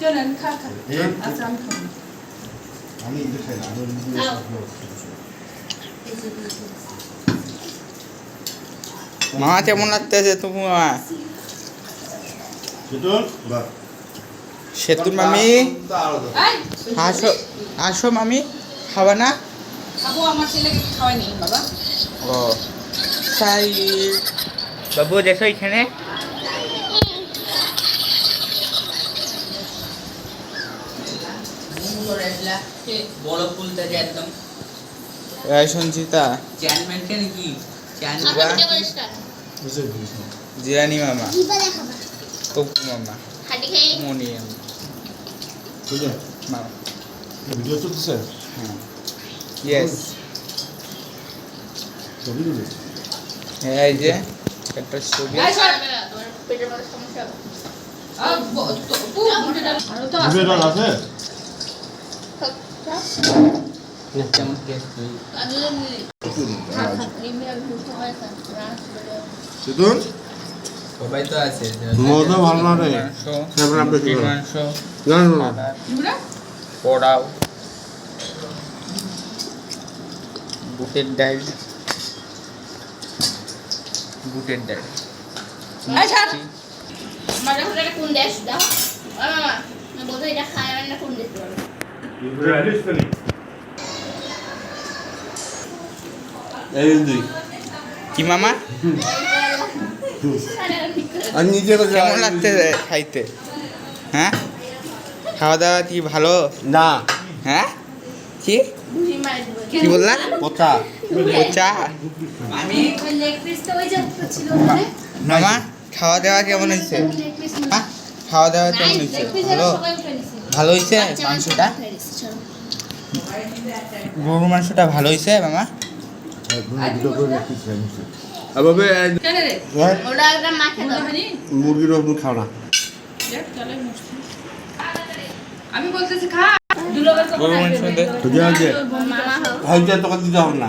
চলেন খা খা আচ্ছা আমি খাবো আমি এটা খাই না মামা কেমন লাগতেছে তুমি মামা সেতুর মামি আসো আসো মামি খাবা না খাবো আমার ছেলেকে খাওয়াই নেই বাবা ও তাই বাবু দেখো এখানে বড় ফুলটা যে একদম সঞ্চিতা চ্যানম্যানটা নাকি জিরানি মামা তপু মামা মনি মামা ভিডিও চলতেছে হ্যাঁ ইয়েস হ্যাঁ এই যে একটা ছবি ভিডিও আছে কেমন কেস তুই সেতুন সবাই তো আছে মজা ভালো না রে তারপর আপনি কি মাংস জানেন না পোড়াও বুটের ডাল বুটের ডাল কোন দেশ দাও মামা বলতো এটা খায় না কোন দেশ এই দুই কি মামা আর নিজে কেমন লাগতে খাইতে হ্যাঁ খাওয়া দাওয়া কি ভালো না হ্যাঁ কি কি বললা কথা চা আমি লেগ পিসটা ওই যে ছিল ওখানে মামা খাওয়া দাওয়া কেমন হয়েছে হ্যাঁ খাওয়া দাওয়া কেমন হয়েছে ভালো ভালো হয়েছে মাংসটা গরুর মাংসটা ভালো হয়েছে মামা ওটা একটা মাখে দাও মুরগির আপনি খাও না আমি বলতেছি খা দুলোবার গরুর মাংস দে মামা হোক হয়তো তোকে দিতে হবে না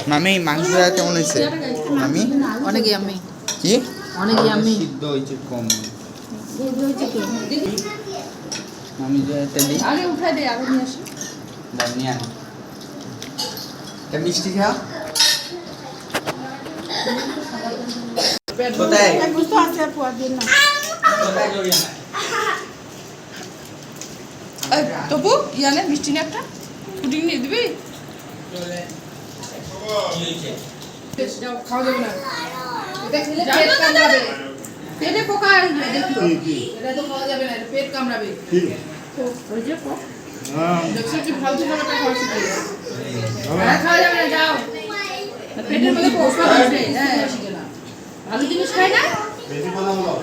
মামি মাংসটা কেমন হয়েছে মামি অনেক আমি কি অনেক আমি সিদ্ধ হয়েছে কম মামি যে এটা দিই আগে উঠাই দে আগে নিয়ে আসি নিয়ে আন এটা মিষ্টি খাও কোথায় বুঝতে আছে পুয়া দিন না কোথায় জড়িয়ে না তবু ইয়ানে মিষ্টি না একটা পুডিং নিয়ে দিবি যাও খাওয়া যাবে না এটা খেলে পেট কামড়াবে পেটে পোকা আসবে দেখো এটা তো খাওয়া যাবে না এটা পেট কামড়াবে ওই যে দেখছো কি ফালতু খাবারটা খাওয়া শিখে খাওয়া যাবে না যাও পেটের মধ্যে পোকা আসবে হ্যাঁ ভালো জিনিস খাই না বেশি কথা বলো